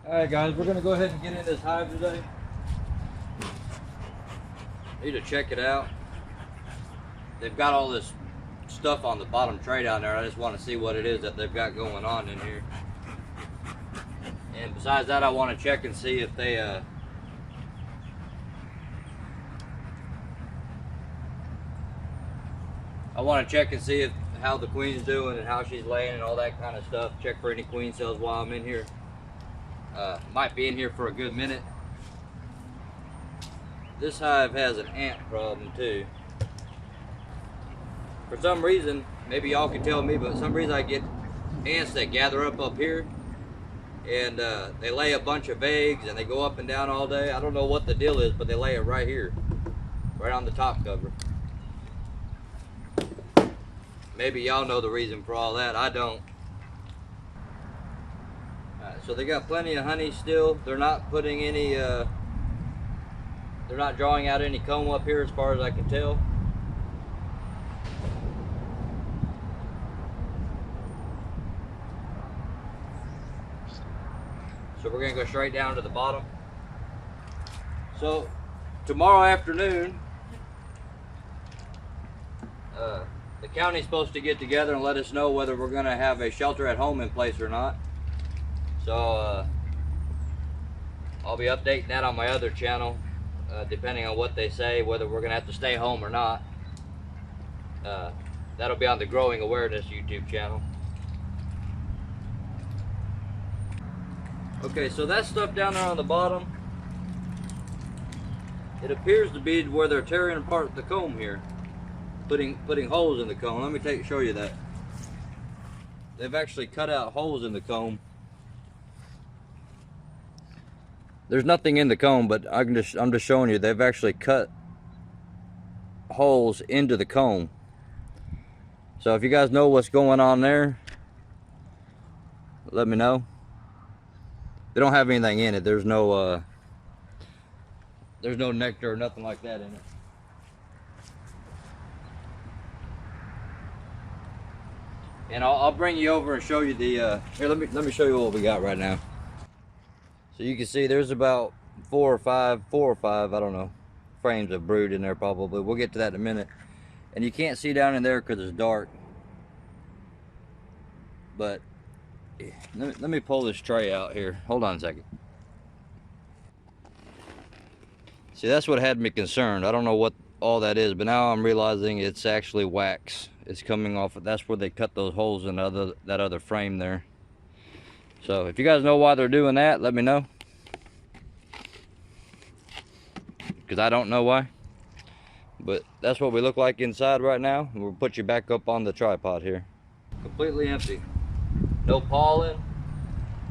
Alright guys, we're gonna go ahead and get in this hive today. Need to check it out. They've got all this stuff on the bottom tray down there. I just want to see what it is that they've got going on in here. And besides that, I want to check and see if they I want to check and see if how the queen's doing and how she's laying and all that kind of stuff. Check for any queen cells while I'm in here. Might be in here for a good minute. This hive has an ant problem too. For some reason, maybe y'all can tell me, but for some reason I get ants that gather up here, and they lay a bunch of eggs and they go up and down all day. I don't know what the deal is, but they lay it right here, right on the top cover. Maybe y'all know the reason for all that. I don't. So they got plenty of honey still. They're not putting any, they're not drawing out any comb up here as far as I can tell. So we're gonna go straight down to the bottom. So tomorrow afternoon, the county's supposed to get together and let us know whether we're gonna have a shelter at home in place or not. So I'll be updating that on my other channel, depending on what they say, whether we're gonna have to stay home or not. That'll be on the Growing Awareness YouTube channel. Okay, so that stuff down there on the bottom, it appears to be where they're tearing apart the comb here, putting holes in the comb. Let me show you that. They've actually cut out holes in the comb. There's nothing in the comb, but I'm just showing you they've actually cut holes into the comb. So if you guys know what's going on there, let me know. They don't have anything in it. There's no nectar or nothing like that in it. And I'll bring you over and show you the here. Let me show you what we got right now. So you can see there's about four or five, I don't know, frames of brood in there probably. We'll get to that in a minute. And you can't see down in there because it's dark. But let me pull this tray out here. Hold on a second. See, that's what had me concerned. I don't know what all that is, but now I'm realizing it's actually wax. It's coming off. That's where they cut those holes in that other frame there. So if you guys know why they're doing that, let me know. Because I don't know why. But that's what we look like inside right now. We'll put you back up on the tripod here. Completely empty. No pollen.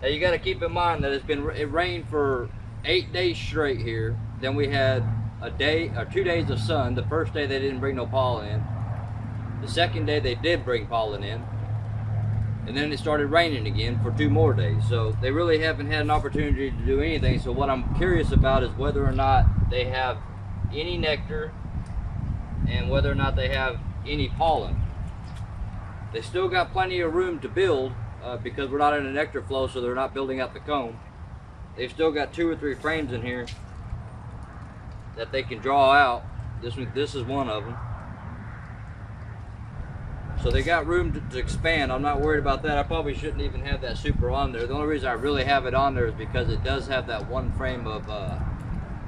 Now you got to keep in mind that it rained for 8 days straight here. Then we had a day or 2 days of sun. The first day they didn't bring no pollen in. The second day they did bring pollen in. And then it started raining again for 2 more days. So they really haven't had an opportunity to do anything. So what I'm curious about is whether or not they have any nectar and whether or not they have any pollen. They still got plenty of room to build because we're not in a nectar flow, so they're not building up the comb. They've still got 2 or 3 frames in here that they can draw out. This is one of them. So they got room to expand. I'm not worried about that. I probably shouldn't even have that super on there. The only reason I really have it on there is because it does have that 1 frame of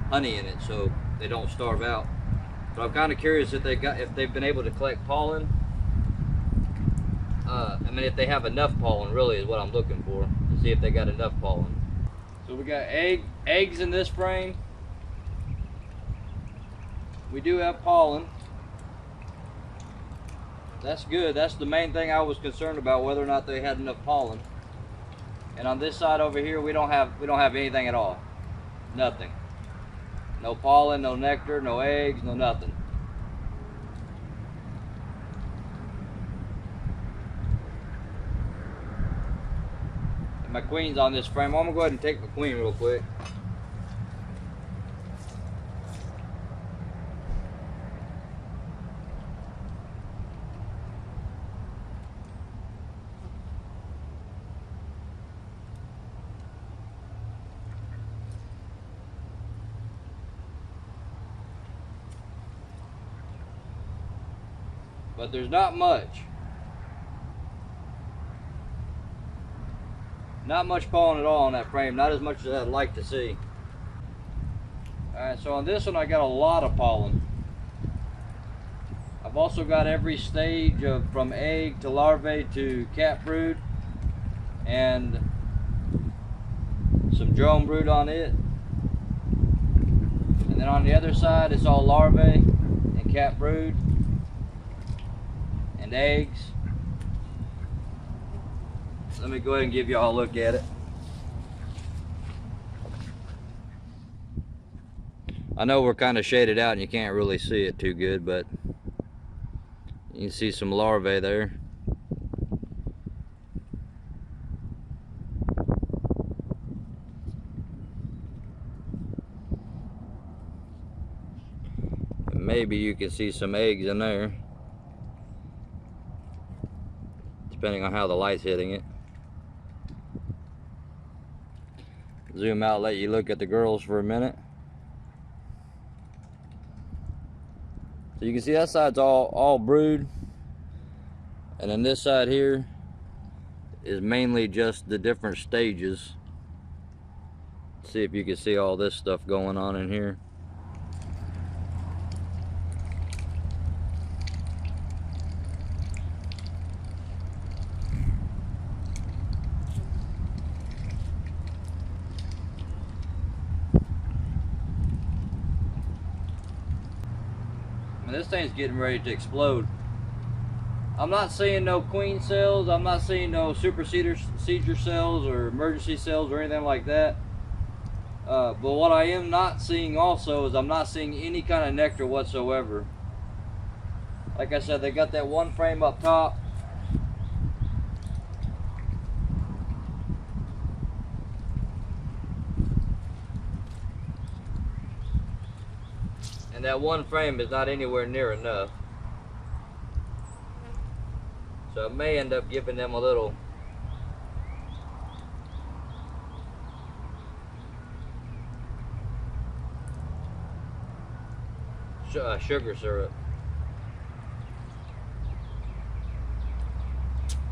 honey in it, so they don't starve out. But I'm kind of curious if they've been able to collect pollen. I mean, if they have enough pollen, really, is what I'm looking for, to see if they got enough pollen. So we got eggs in this frame. We do have pollen. That's good. That's the main thing I was concerned about, whether or not they had enough pollen. And on this side over here, we don't have anything at all. Nothing. No pollen, no nectar, no eggs, no nothing. And my queen's on this frame. I'm gonna go ahead and take my queen real quick. but there's not much. Not much pollen at all on that frame, not as much as I'd like to see. Alright, so on this one I got a lot of pollen. I've also got every stage of from egg to larvae to cat brood, and some drone brood on it. And then on the other side it's all larvae and cat brood and eggs. Let me go ahead and give you all a look at it. I know we're kind of shaded out and you can't really see it too good, but you can see some larvae there. Maybe you can see some eggs in there, depending on how the light's hitting it. Zoom out, let you look at the girls for a minute. So you can see that side's all brood, and then this side here is mainly just the different stages. See if you can see all this stuff going on in here. This thing's getting ready to explode. I'm not seeing no queen cells, I'm not seeing no procedure cells or emergency cells or anything like that. But what I am not seeing also is I'm not seeing any kind of nectar whatsoever. Like I said, they got that one frame up top. And that one frame is not anywhere near enough. So I may end up giving them a little sugar syrup.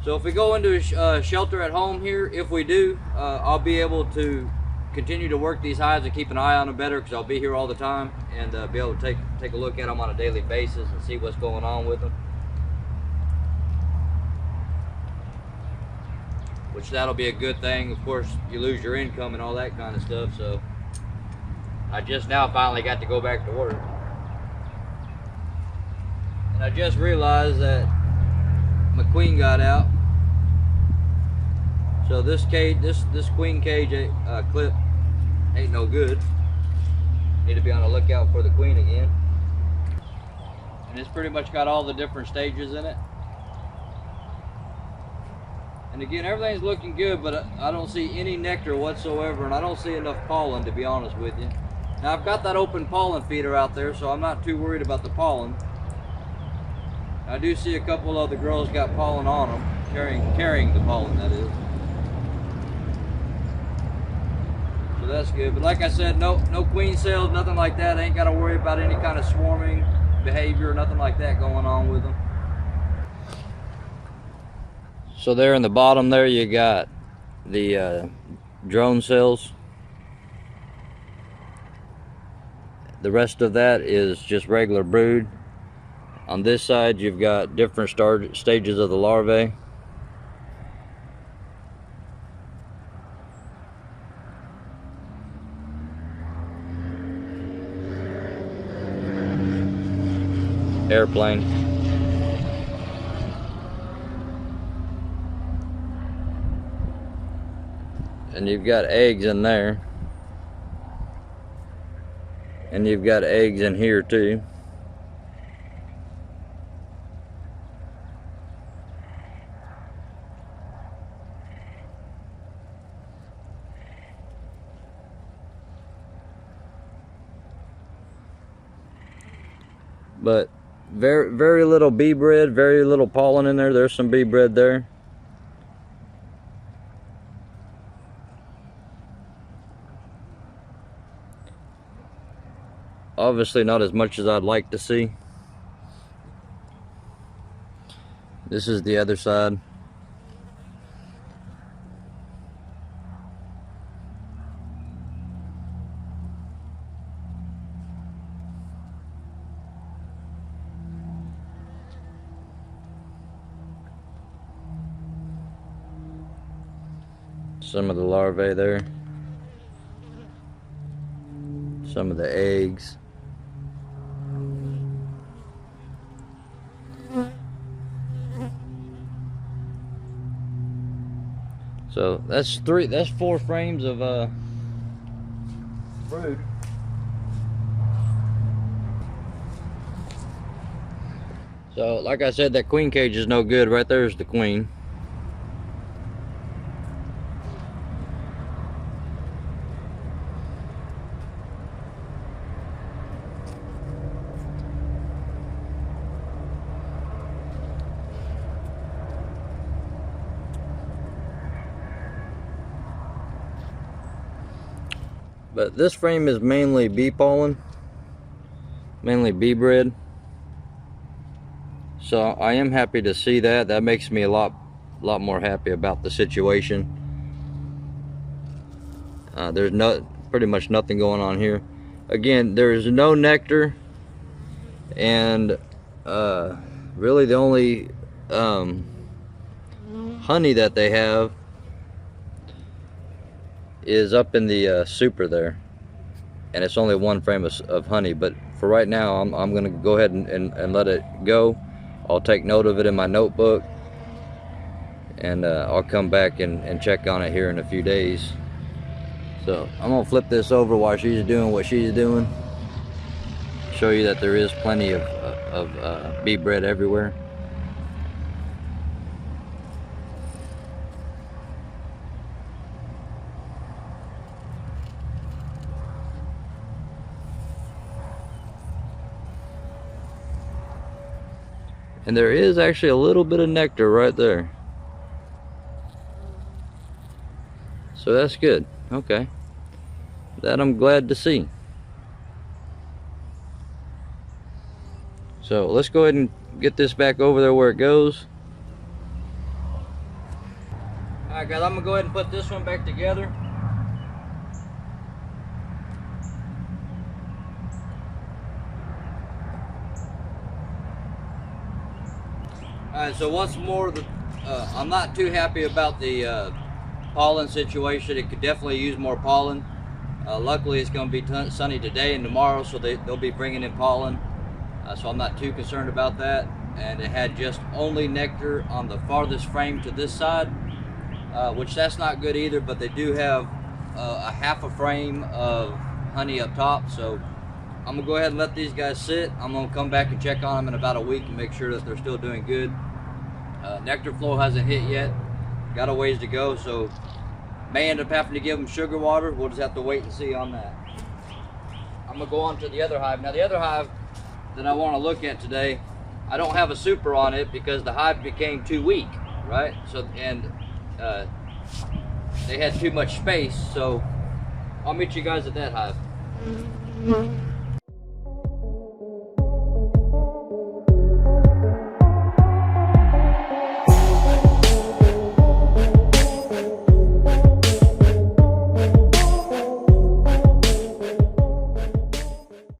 So if we go into a shelter at home here, if we do, I'll be able to continue to work these hives and keep an eye on them better, because I'll be here all the time and be able to take a look at them on a daily basis and see what's going on with them. Which that'll be a good thing. Of course, you lose your income and all that kind of stuff, so I just now finally got to go back to work. And I just realized that my queen got out. So this cage, this queen cage clip ain't no good. Need to be on the lookout for the queen again. And it's pretty much got all the different stages in it. And again, everything's looking good, but I don't see any nectar whatsoever, and I don't see enough pollen, to be honest with you. Now I've got that open pollen feeder out there, so I'm not too worried about the pollen. I do see a couple of the girls got pollen on them, carrying the pollen, that is. So that's good. But like I said, no queen cells, nothing like that. I ain't got to worry about any kind of swarming behavior or nothing like that going on with them. So there in the bottom there you got the drone cells. The rest of that is just regular brood. On this side you've got different stages of the larvae. Airplane. And you've got eggs in there. And you've got eggs in here too. But very little bee bread, very little pollen in there. There's some bee bread there. Obviously not as much as I'd like to see. This is the other side. Some of the larvae there. Some of the eggs. So that's 4 frames of brood. So like I said, that queen cage is no good. Right there's the queen. But this frame is mainly bee pollen, mainly bee bread. So I am happy to see that. That makes me a lot more happy about the situation. There's pretty much nothing going on here. Again, there is no nectar, and really the only honey that they have is up in the super there, and it's only 1 frame of honey. But for right now, I'm gonna go ahead and let it go. I'll take note of it in my notebook, and I'll come back and check on it here in a few days. So I'm gonna flip this over while she's doing what she's doing. Show you that there is plenty of bee bread everywhere. And there is actually a little bit of nectar right there. So that's good. Okay. That I'm glad to see. So let's go ahead and get this back over there where it goes. Alright guys, I'm going to go ahead and put this one back together. Alright, so once more, I'm not too happy about the pollen situation. It could definitely use more pollen. Luckily it's going to be sunny today and tomorrow, so they'll be bringing in pollen. So I'm not too concerned about that. And it had just only nectar on the farthest frame to this side, which that's not good either, but they do have a half a frame of honey up top. So I'm going to go ahead and let these guys sit. I'm going to come back and check on them in about a week and make sure that they're still doing good. Nectar flow hasn't hit yet. Got a ways to go, so may end up having to give them sugar water. We'll just have to wait and see on that. I'm going to go on to the other hive. Now the other hive that I want to look at today, I don't have a super on it because the hive became too weak, right? So, and they had too much space, so I'll meet you guys at that hive.